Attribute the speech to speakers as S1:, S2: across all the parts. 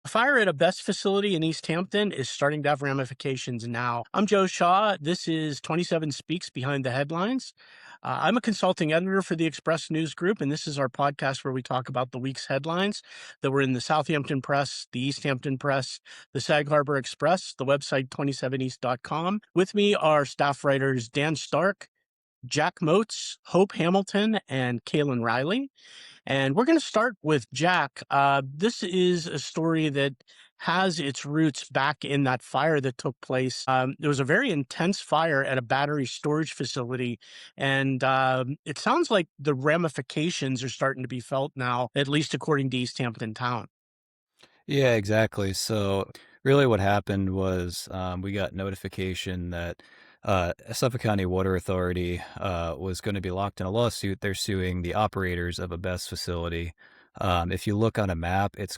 S1: A fire at a best facility in East Hampton is starting to have ramifications now. I'm Joe Shaw. This is 27 Speaks Behind the Headlines. I'm a consulting editor for the Express News Group, and this is our podcast where we talk about the week's headlines that were in the Southampton Press, the East Hampton Press, the Sag Harbor Express, the website 27east.com. With me are staff writers Dan Stark, Jack Motz, Hope Hamilton, and Cailin Riley. And we're going to start with Jack. This is a story that has its roots back in that fire that took place. There was a very intense fire at a battery storage facility, and it sounds like the ramifications are starting to be felt now, at least according to East Hampton Town.
S2: Yeah, exactly. So really what happened was we got notification that Suffolk County Water Authority was going to be locked in a lawsuit. They're suing the operators of a BESS facility. If you look on a map, it's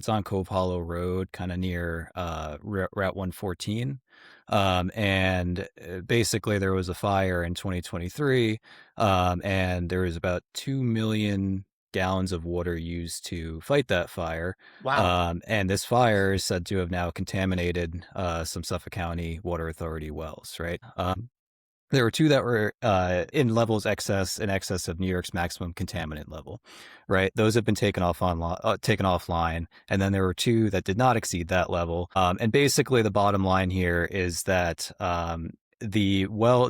S2: on Cove Hollow Road, kind of near Route 114. And basically there was a fire in 2023, and there was about 2 million gallons of water used to fight that fire.
S1: Wow.
S2: And this fire is said to have now contaminated some Suffolk County Water Authority wells, right? There were two that were in levels in excess of New York's maximum contaminant level, right? Those have been taken offline, and then there were two that did not exceed that level. And basically, the bottom line here is that the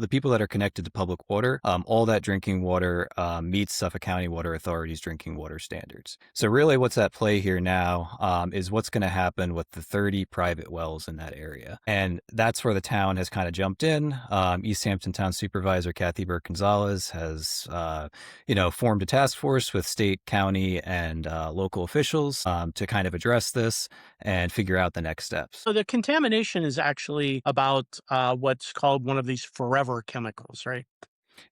S2: people that are connected to public water, all that drinking water meets Suffolk County Water Authority's drinking water standards. So really what's at play here now is what's going to happen with the 30 private wells in that area. And that's where the town has kind of jumped in. East Hampton Town Supervisor Kathy Burke-Gonzalez has, formed a task force with state, county, and local officials to kind of address this and figure out the next steps.
S1: So the contamination is actually about what's called one of these forever chemicals, right?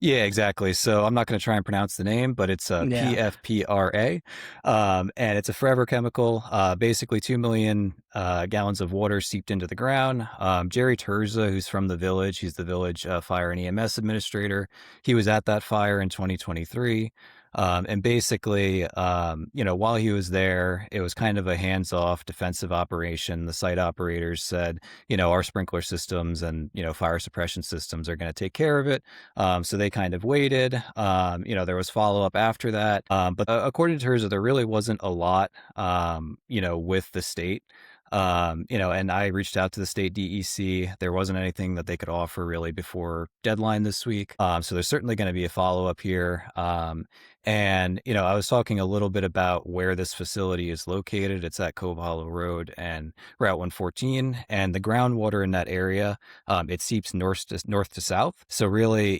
S2: Yeah, exactly. So I'm not going to try and pronounce the name, but it's a
S1: Yeah.
S2: PFPRA, and it's a forever chemical. Basically, 2 million gallons of water seeped into the ground. Jerry Terza, who's from the village, he's the village fire and EMS administrator. He was at that fire in 2023. And basically, while he was there, it was kind of a hands-off defensive operation. The site operators said, our sprinkler systems and, fire suppression systems are going to take care of it. So they kind of waited. There was follow-up after that. But according to Terza, there really wasn't a lot, with the state. And I reached out to the state DEC. There wasn't anything that they could offer really before deadline this week. So there's certainly going to be a follow-up here. I was talking a little bit about where this facility is located. It's at Cove Hollow Road and Route 114, and the groundwater in that area, it seeps north to south. So really,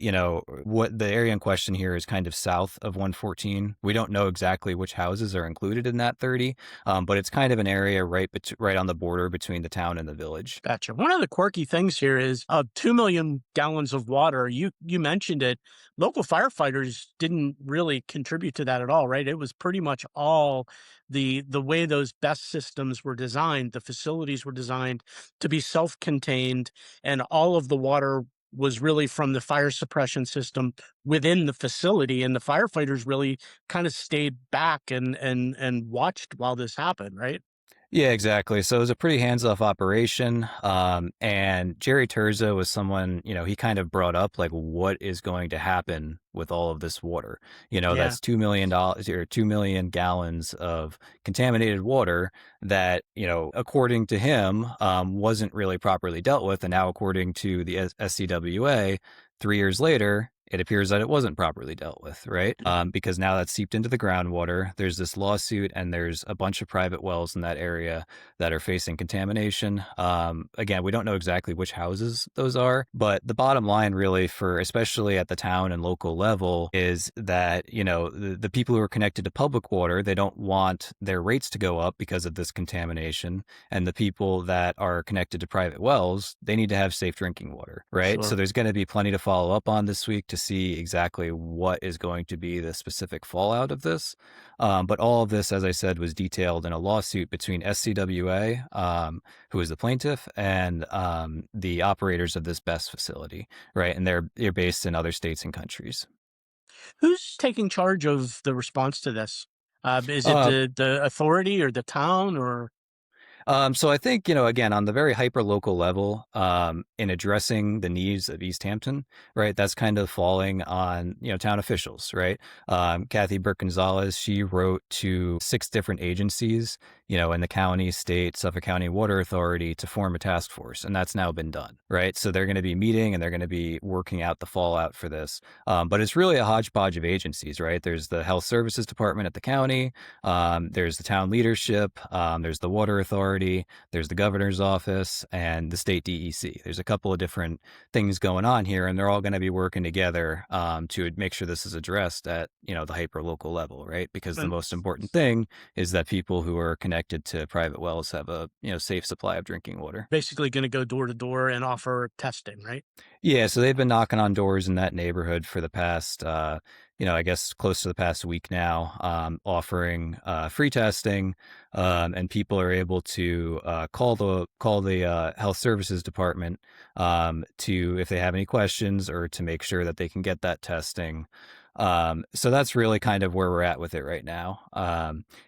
S2: what the area in question here is kind of south of 114. We don't know exactly which houses are included in that 30, but it's kind of an area right on the border between the town and the village.
S1: Gotcha. One of the quirky things here is 2 million gallons of water. You mentioned it. Local firefighters didn't really contribute to that at all, right? It was pretty much all the way those BESS systems were designed. The facilities were designed to be self-contained, and all of the water was really from the fire suppression system within the facility. And the firefighters really kind of stayed back and watched while this happened, right?
S2: Yeah, exactly. So it was a pretty hands-off operation. And Jerry Terza was someone, he kind of brought up like what is going to happen with all of this water.
S1: Yeah.
S2: That's $2 million or 2 million gallons of contaminated water that, according to him, wasn't really properly dealt with. And now, according to the SCWA, 3 years later, it appears that it wasn't properly dealt with, right? Because now that's seeped into the groundwater. There's this lawsuit, and there's a bunch of private wells in that area that are facing contamination. Again, we don't know exactly which houses those are, but the bottom line really especially at the town and local level is that, the people who are connected to public water, they don't want their rates to go up because of this contamination. And the people that are connected to private wells, they need to have safe drinking water, right?
S1: Sure.
S2: So there's going to be plenty to follow up on this week to see exactly what is going to be the specific fallout of this. But all of this, as I said, was detailed in a lawsuit between SCWA, who is the plaintiff, and the operators of this BESS facility, right? And they're based in other states and countries.
S1: Who's taking charge of the response to this? Is it
S2: Uh,
S1: the authority or the town or?
S2: So I think, again, on the very hyper local level, in addressing the needs of East Hampton, right, that's kind of falling on, town officials, right? Kathy Burke Gonzalez, she wrote to 6 different agencies, in the county, state, Suffolk County Water Authority to form a task force. And that's now been done, right? So they're going to be meeting and they're going to be working out the fallout for this. But it's really a hodgepodge of agencies, right? There's the Health Services Department at the county. There's the town leadership. There's the Water Authority. There's the governor's office and the state DEC. There's a couple of different things going on here, and they're all going to be working together to make sure this is addressed at the hyper local level, right? Because the
S1: And
S2: most important thing is that people who are connected to private wells have a safe supply of drinking water.
S1: basically going to go door to door and offer testing, right?
S2: Yeah, so they've been knocking on doors in that neighborhood for the past, I guess close to the past week now, offering free testing, and people are able to call the health services department to if they have any questions or to make sure that they can get that testing. So that's really kind of where we're at with it right now.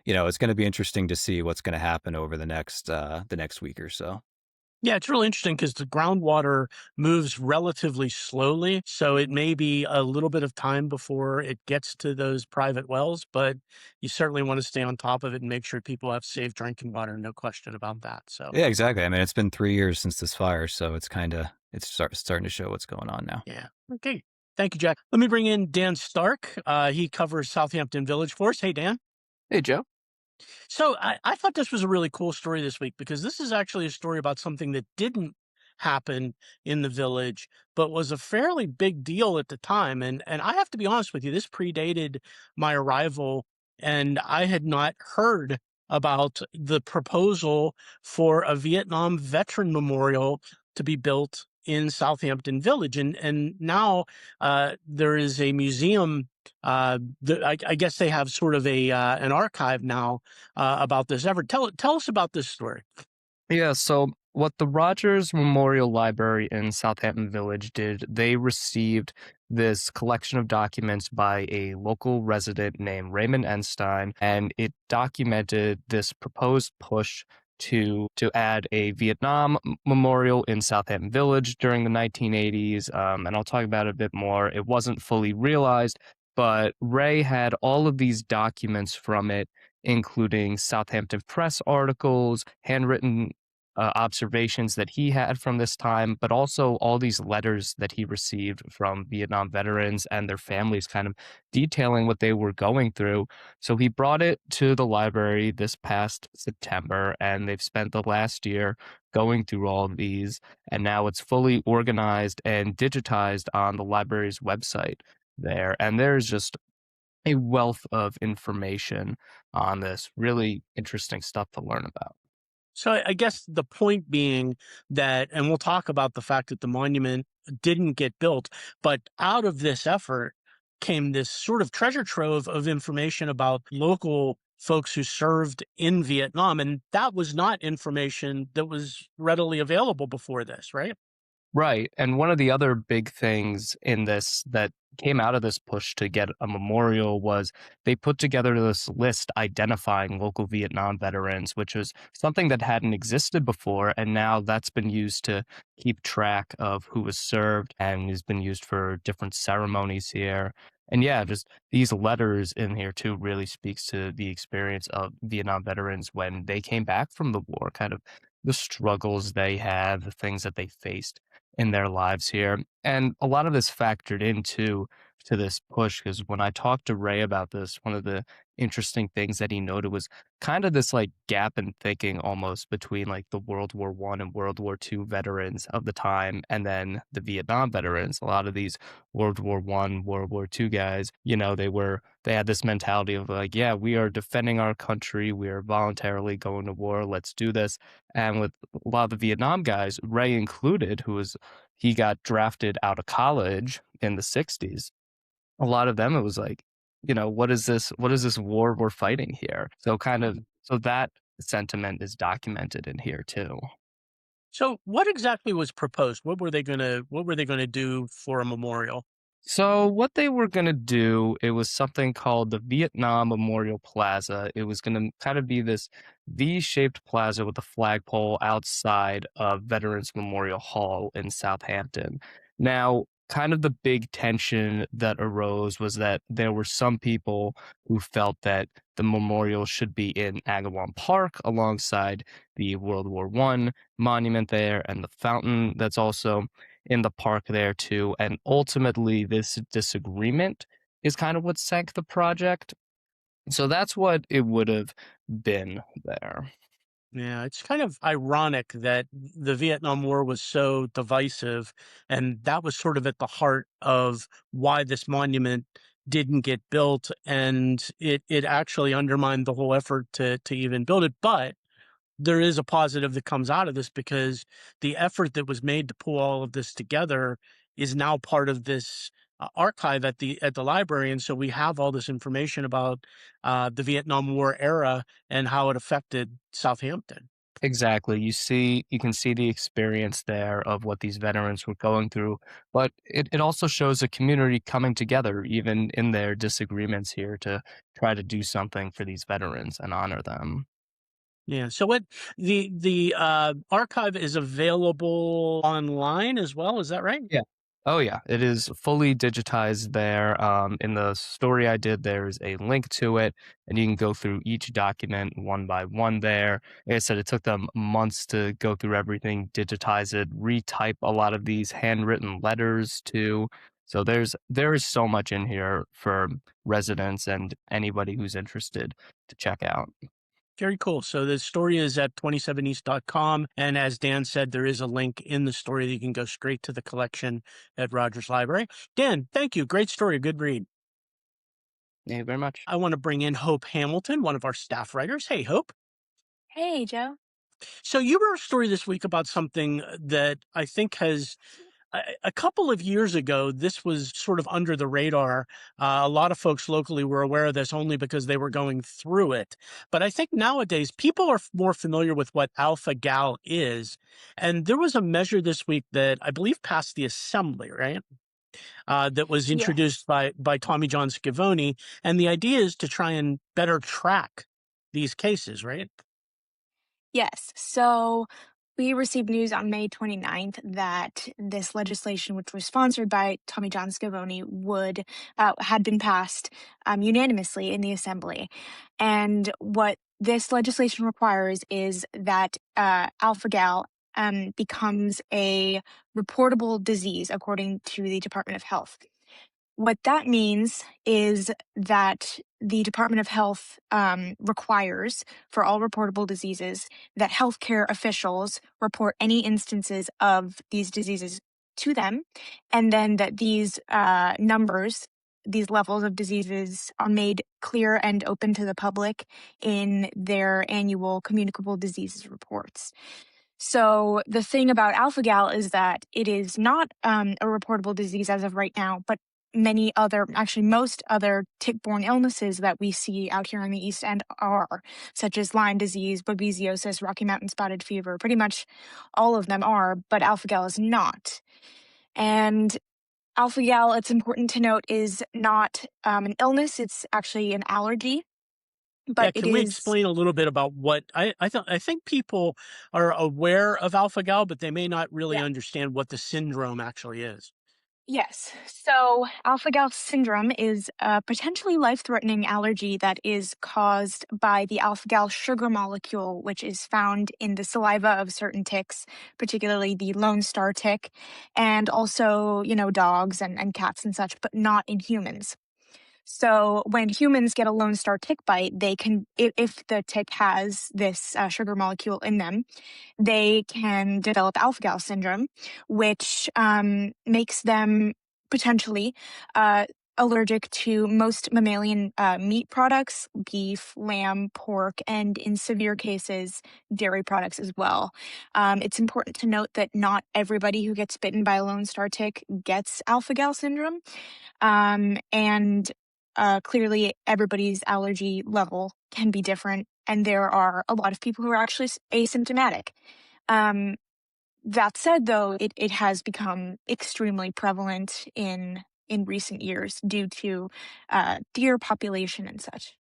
S2: It's going to be interesting to see what's going to happen over the next week or so.
S1: Yeah, it's really interesting because the groundwater moves relatively slowly. So it may be a little bit of time before it gets to those private wells, but you certainly want to stay on top of it and make sure people have safe drinking water. No question about that. So,
S2: Yeah, exactly. I mean, it's been 3 years since this fire, so it's starting to show what's going on now.
S1: yeah. Okay. Thank you, Jack. Let me bring in Dan Stark. He covers Southampton Village for us. Hey, Dan.
S3: Hey, Joe.
S1: So I thought this was a really cool story this week because this is actually a story about something that didn't happen in the village, but was a fairly big deal at the time. And I have to be honest with you, this predated my arrival, and I had not heard about the proposal for a Vietnam veteran memorial to be built in Southampton Village. And now there is a museum. I guess they have sort of an archive now about this effort. Tell us about this story.
S3: Yeah, so what the Rogers Memorial Library in Southampton Village did, they received this collection of documents by a local resident named Raymond Enstein, and it documented this proposed push to add a Vietnam memorial in Southampton Village during the 1980s. And I'll talk about it a bit more. It wasn't fully realized, but Ray had all of these documents from it, including Southampton Press articles, handwritten observations that he had from this time, but also all these letters that he received from Vietnam veterans and their families, kind of detailing what they were going through. So he brought it to the library this past September, and they've spent the last year going through all of these. And now it's fully organized and digitized on the library's website there. And there's just a wealth of information on this. Really interesting stuff to learn about.
S1: So I guess the point being that, and we'll talk about the fact that the monument didn't get built, but out of this effort came this sort of treasure trove of information about local folks who served in Vietnam. And that was not information that was readily available before this, right?
S3: Right. And one of the other big things in this that came out of this push to get a memorial was they put together this list identifying local Vietnam veterans, which was something that hadn't existed before. And now that's been used to keep track of who was served and has been used for different ceremonies here. And yeah, just these letters in here too really speaks to the experience of Vietnam veterans when they came back from the war, kind of the struggles they had, the things that they faced in their lives here. And a lot of this factored into to this push because when I talked to Ray about this, one of the interesting things that he noted was kind of this like gap in thinking almost between like the World War One and World War Two veterans of the time and then the Vietnam veterans. A lot of these World War One, World War Two guys, they had this mentality of like, yeah, we are defending our country, we are voluntarily going to war, let's do this. And with a lot of the Vietnam guys, Ray included, he got drafted out of college in the 60s. A lot of them, it was like, what is this? What is this war we're fighting here? So that sentiment is documented in here too.
S1: So what exactly was proposed? What were they gonna do for a memorial?
S3: So what they were going to do, it was something called the Vietnam Memorial Plaza. It was going to kind of be this V-shaped plaza with a flagpole outside of Veterans Memorial Hall in Southampton. Now, kind of the big tension that arose was that there were some people who felt that the memorial should be in Agawam Park alongside the World War One monument there and the fountain that's also in the park there too. And ultimately, this disagreement is kind of what sank the project. So that's what it would have been there.
S1: Yeah, it's kind of ironic that the Vietnam War was so divisive, and that was sort of at the heart of why this monument didn't get built, and it actually undermined the whole effort to even build it. But there is a positive that comes out of this because the effort that was made to pull all of this together is now part of this archive at the library, and so we have all this information about the Vietnam War era and how it affected Southampton.
S3: Exactly. You can see the experience there of what these veterans were going through, but it also shows a community coming together, even in their disagreements here, to try to do something for these veterans and honor them.
S1: Yeah. So what the archive is available online as well? Is that right?
S3: Yeah. Oh, yeah. It is fully digitized there. In the story I did, there's a link to it, and you can go through each document one by one there. Like I said, it took them months to go through everything, digitize it, retype a lot of these handwritten letters too. So there is so much in here for residents and anybody who's interested to check out.
S1: Very cool. So the story is at 27east.com. And as Dan said, there is a link in the story that you can go straight to the collection at Rogers Library. Dan, thank you. Great story. Good read.
S3: Thank you very much.
S1: I want to bring in Hope Hamilton, one of our staff writers. Hey, Hope.
S4: Hey, Joe.
S1: So you wrote a story this week about something that I think has a couple of years ago, this was sort of under the radar. A lot of folks locally were aware of this only because they were going through it. But I think nowadays people are more familiar with what alpha gal is. And there was a measure this week that I believe passed the assembly, right? That was introduced
S4: Yes.
S1: by Tommy John Scavone. And the idea is to try and better track these cases, right?
S4: Yes. So we received news on May 29th that this legislation, which was sponsored by Tommy John Scavone, had been passed unanimously in the assembly. And what this legislation requires is that alpha gal becomes a reportable disease according to the Department of Health. What that means is that the Department of Health requires for all reportable diseases that healthcare officials report any instances of these diseases to them, and then that these numbers, these levels of diseases, are made clear and open to the public in their annual communicable diseases reports. So the thing about alpha gal is that it is not a reportable disease as of right now, but many other, actually most other tick-borne illnesses that we see out here in the East End are, such as Lyme disease, babesiosis, Rocky Mountain spotted fever. Pretty much all of them are, but alpha gal is not. And alpha gal, it's important to note, is not an illness. It's actually an allergy,
S1: Yeah,
S4: but it
S1: can we
S4: is.
S1: explain a little bit about what I think people are aware of alpha gal, but they may not really
S4: Yeah.
S1: understand what the syndrome actually is.
S4: Yes. So alpha gal syndrome is a potentially life-threatening allergy that is caused by the alpha gal sugar molecule, which is found in the saliva of certain ticks, particularly the Lone Star tick, and also, dogs and cats and such, but not in humans. So when humans get a Lone Star tick bite, they can, if the tick has this sugar molecule in them, they can develop alpha gal syndrome, which makes them potentially allergic to most mammalian meat products, beef, lamb, pork, and in severe cases, dairy products as well. It's important to note that not everybody who gets bitten by a Lone Star tick gets alpha gal syndrome. And clearly, everybody's allergy level can be different, and there are a lot of people who are actually asymptomatic. That said, though, it has become extremely prevalent in in recent years due to deer population and such.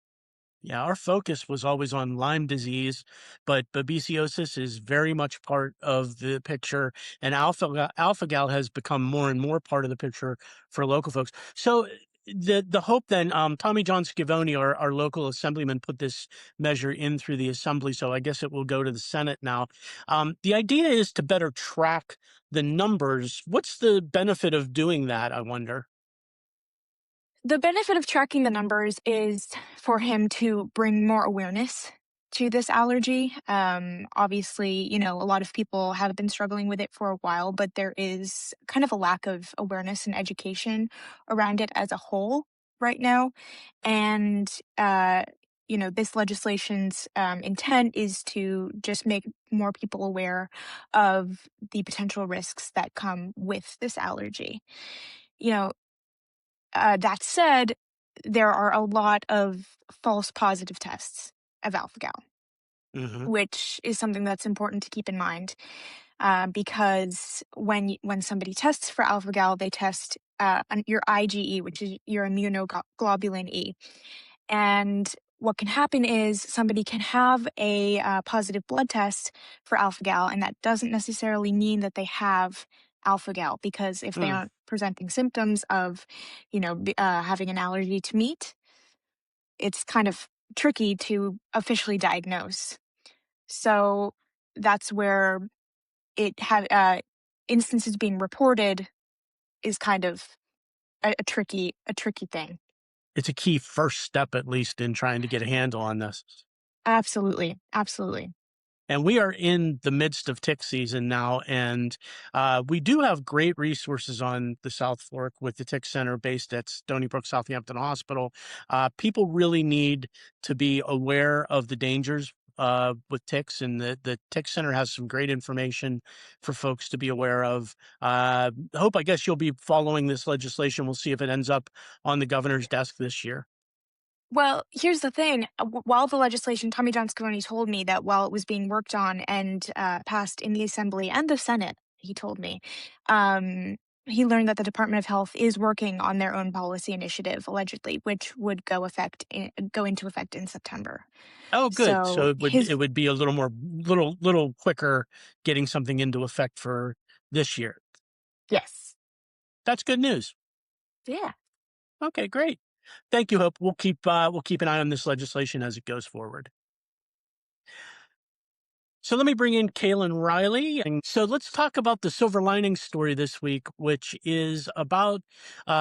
S1: Yeah, our focus was always on Lyme disease, but babesiosis is very much part of the picture, and alpha gal has become more and more part of the picture for local folks. So the hope then, Tommy John Scavone, our local assemblyman, put this measure in through the assembly, so I guess it will go to the Senate now. The idea is to better track the numbers. What's the benefit of doing that, I wonder?
S4: The benefit of tracking the numbers is for him to bring more awareness to this allergy. Obviously, a lot of people have been struggling with it for a while, but there is kind of a lack of awareness and education around it as a whole right now. And, this legislation's intent is to just make more people aware of the potential risks that come with this allergy. You know, that said, there are a lot of false positive tests of alpha-gal,
S1: Hmm.
S4: which is something that's important to keep in mind, because when somebody tests for alpha-gal, they test your IgE, which is your immunoglobulin E. And what can happen is somebody can have a positive blood test for alpha-gal, and that doesn't necessarily mean that they have alpha-gal, because if they aren't presenting symptoms of, having an allergy to meat, it's kind of tricky to officially diagnose. So that's where it have instances being reported is kind of a tricky thing.
S1: It's a key first step, at least, in trying to get a handle on this.
S4: Absolutely, absolutely.
S1: And we are in the midst of tick season now, and we do have great resources on the South Fork with the Tick Center based at Stony Brook Southampton Hospital. People really need to be aware of the dangers with ticks, and the Tick Center has some great information for folks to be aware of. Hope, I guess you'll be following this legislation. We'll see if it ends up on the governor's desk this year.
S4: Well, here's the thing. While the legislation, Tommy John Scavone told me that while it was being worked on and passed in the Assembly and the Senate, he told me, um, he learned that the Department of Health is working on their own policy initiative, allegedly, which would go into effect in September.
S1: Oh, good. So
S4: So
S1: it would be a little quicker getting something into effect for this year.
S4: yes,
S1: That's good news.
S4: yeah.
S1: Okay, great. Thank you, Hope. We'll keep an eye on this legislation as it goes forward. So let me bring in Cailin Riley. And so let's talk about the silver lining story this week, which is about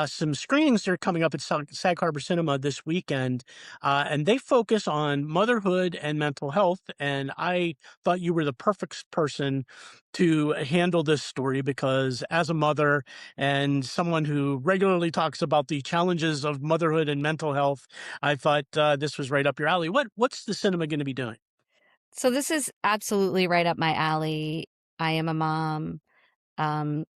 S1: some screenings that are coming up at Sag Harbor Cinema this weekend. And they focus on motherhood and mental health. And I thought you were the perfect person to handle this story because as a mother and someone who regularly talks about the challenges of motherhood and mental health, I thought this was right up your alley. What's the cinema going to be doing?
S5: So this is absolutely right up my alley. I am a mom.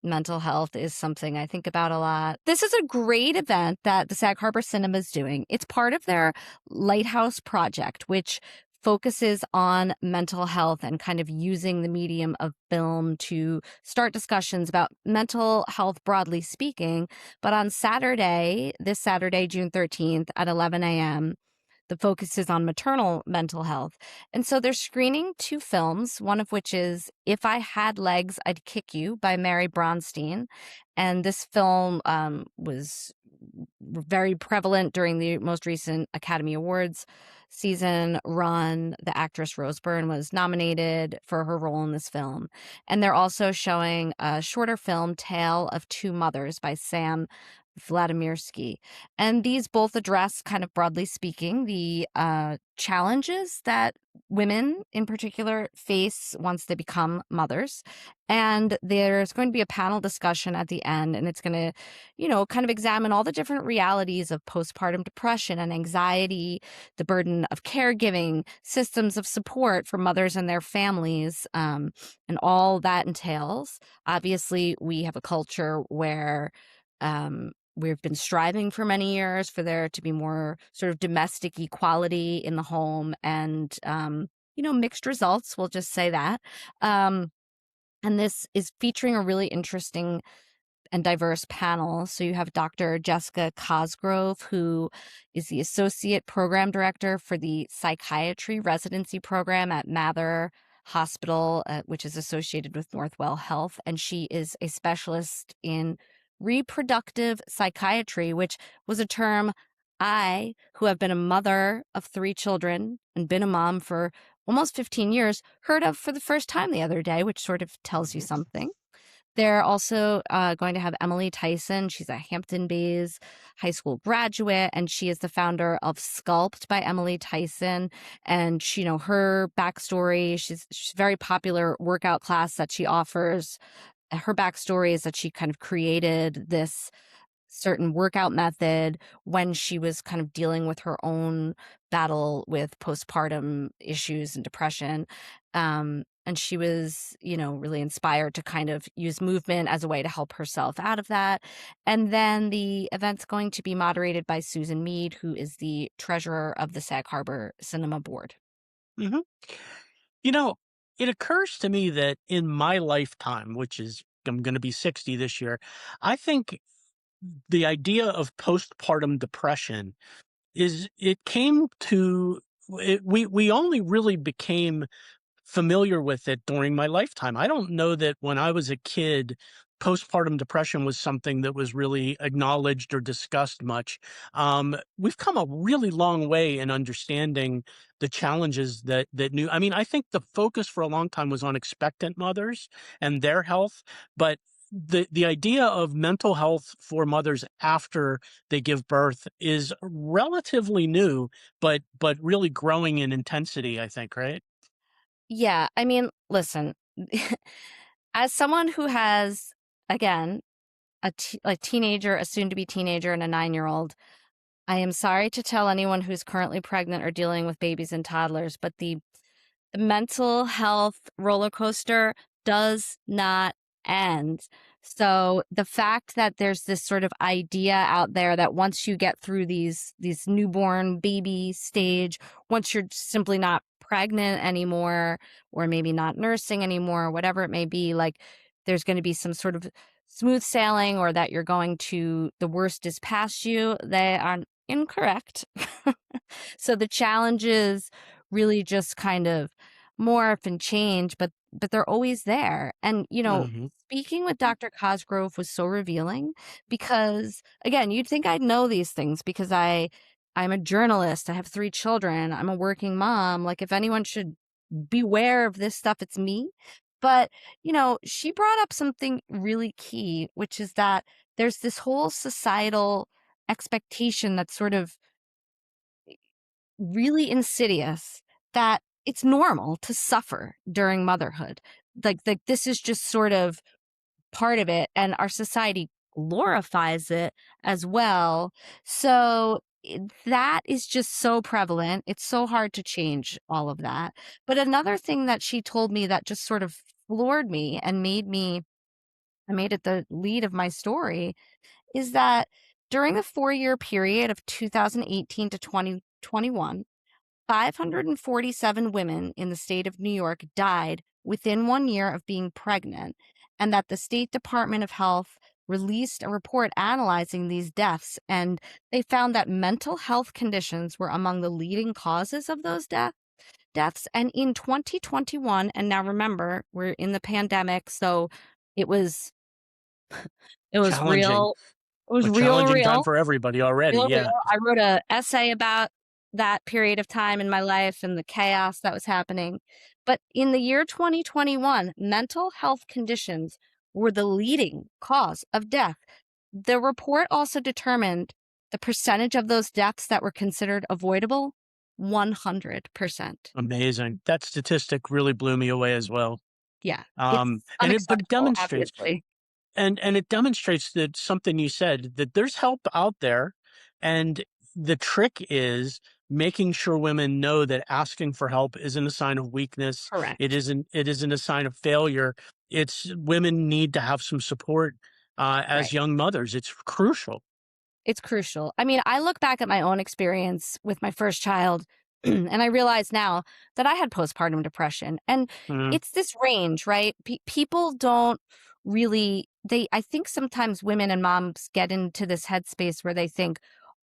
S5: Mental health is something I think about a lot. This is a great event that the Sag Harbor Cinema is doing. It's part of their Lighthouse project, which focuses on mental health and kind of using the medium of film to start discussions about mental health broadly speaking. But on Saturday, this Saturday, June 13th at 11 a.m., the focus is on maternal mental health. And so they're screening two films, one of which is If I Had Legs, I'd Kick You by Mary Bronstein. And this film was very prevalent during the most recent Academy Awards season run. The actress Rose Byrne was nominated for her role in this film. And they're also showing a shorter film, Tale of Two Mothers by Sam Vladimirsky. And these both address, kind of broadly speaking, the challenges that women in particular face once they become mothers. And there's going to be a panel discussion at the end, and it's going to, kind of examine all the different realities of postpartum depression and anxiety, the burden of caregiving, systems of support for mothers and their families, and all that entails. Obviously, we have a culture where we've been striving for many years for there to be more sort of domestic equality in the home and, mixed results. We'll just say that. And this is featuring a really interesting and diverse panel. So you have Dr. Jessica Cosgrove, who is the Associate Program Director for the Psychiatry Residency Program at Mather Hospital, which is associated with Northwell Health. And she is a specialist in reproductive psychiatry, which was a term I, who have been a mother of 3 children and been a mom for almost 15 years, heard of for the first time the other day, which sort of tells you something. They're also going to have Emily Tyson. She's a Hampton Bays high school graduate, and she is the founder of Sculpt by Emily Tyson. And she, her backstory, she's very popular workout class that she offers. Her backstory is that she kind of created this certain workout method when she was kind of dealing with her own battle with postpartum issues and depression. And she was, really inspired to kind of use movement as a way to help herself out of that. And then the event's going to be moderated by Susan Mead, who is the treasurer of the Sag Harbor Cinema Board.
S1: hmm It occurs to me that in my lifetime, which is I'm going to be 60 this year, I think the idea of postpartum depression we only really became familiar with it during my lifetime. I don't know that when I was a kid, postpartum depression was something that was really acknowledged or discussed much. We've come a really long way in understanding the challenges I mean, I think the focus for a long time was on expectant mothers and their health, but the idea of mental health for mothers after they give birth is relatively new, but really growing in intensity, I think, right?
S5: Yeah, I mean, listen, as someone who has, again, a teenager, a soon-to-be teenager, and a 9-year-old, I am sorry to tell anyone who's currently pregnant or dealing with babies and toddlers, but the mental health roller coaster does not end. So the fact that there's this sort of idea out there that once you get through these newborn baby stage, once you're simply not pregnant anymore, or maybe not nursing anymore, whatever it may be, like there's going to be some sort of smooth sailing, or that the worst is past you, they are incorrect. So the challenges really just kind of morph and change, but they're always there. And
S1: hmm
S5: speaking with Dr. Cosgrove was so revealing, because again, you'd think I'd know these things because I'm a journalist, I have 3 children, I'm a working mom. Like, if anyone should beware of this stuff, it's me. But she brought up something really key, which is that there's this whole societal expectation that's sort of really insidious, that it's normal to suffer during motherhood. Like this is just sort of part of it, and our society glorifies it as well. So that is just so prevalent. It's so hard to change all of that. But another thing that she told me that just sort of floored me and I made it the lead of my story, is that during the 4-year period of 2018 to 2021, 547 women in the state of New York died within 1 year of being pregnant, and that the State Department of Health released a report analyzing these deaths, and they found that mental health conditions were among the leading causes of those deaths. And in 2021, and now remember, we're in the pandemic, so it was
S1: Challenging,
S5: real. It was
S1: a
S5: real,
S1: challenging time
S5: real.
S1: for everybody already.
S5: Real, real.
S1: Yeah.
S5: I wrote an essay about that period of time in my life and the chaos that was happening. But in the year 2021, mental health conditions were the leading cause of death. The report also determined the percentage of those deaths that were considered avoidable, 100%.
S1: Amazing. That statistic really blew me away as well.
S5: Yeah, it's
S1: But it
S5: unacceptable,
S1: demonstrates
S5: obviously.
S1: and it demonstrates that something you said, that there's help out there, and the trick is making sure women know that asking for help isn't a sign of weakness.
S5: Correct.
S1: It isn't a sign of failure. It's Women need to have some support as
S5: Right.
S1: young mothers. It's crucial.
S5: It's crucial. I mean, I look back at my own experience with my first child, and I realize now that I had postpartum depression. And
S1: Mm,
S5: it's this range, right? People don't really, I think sometimes women and moms get into this headspace where they think,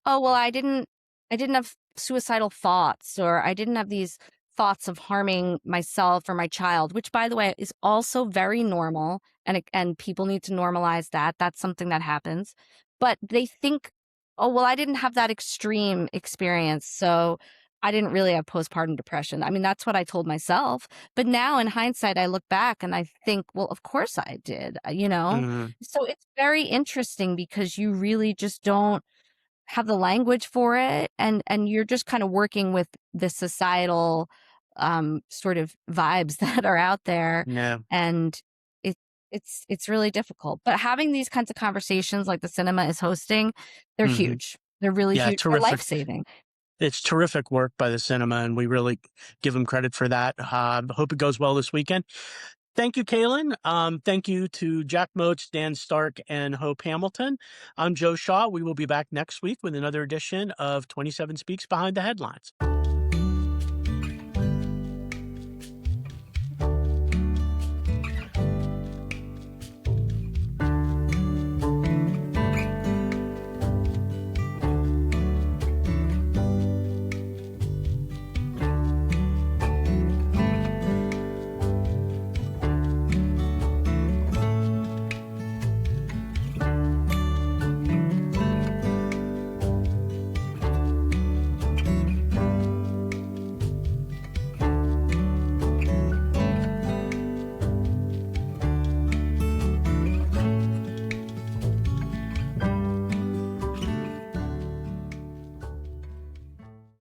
S5: oh, well, I didn't have suicidal thoughts, or I didn't have these thoughts of harming myself or my child, which, by the way, is also very normal. And people need to normalize that. That's something that happens. But they think, oh, well, I didn't have that extreme experience, so I didn't really have postpartum depression. I mean, that's what I told myself. But now in hindsight, I look back and I think, well, of course I did, you know?
S1: Mhm.
S5: So it's very interesting because you really just don't have the language for it, and you're just kind of working with the societal sort of vibes that are out there,
S1: Yeah.
S5: and it it's really difficult. But having these kinds of conversations like the cinema is hosting, they're
S1: Mhm.
S5: huge. They're really
S1: Yeah,
S5: huge. They're
S1: terrific.
S5: life-saving.
S1: It's terrific work by the cinema, and we really give them credit for that. Hope it goes well this weekend. Thank you, Cailin. Thank you to Jack Motz, Dan Stark, and Hope Hamilton. I'm Joe Shaw. We will be back next week with another edition of 27 Speaks Behind the Headlines.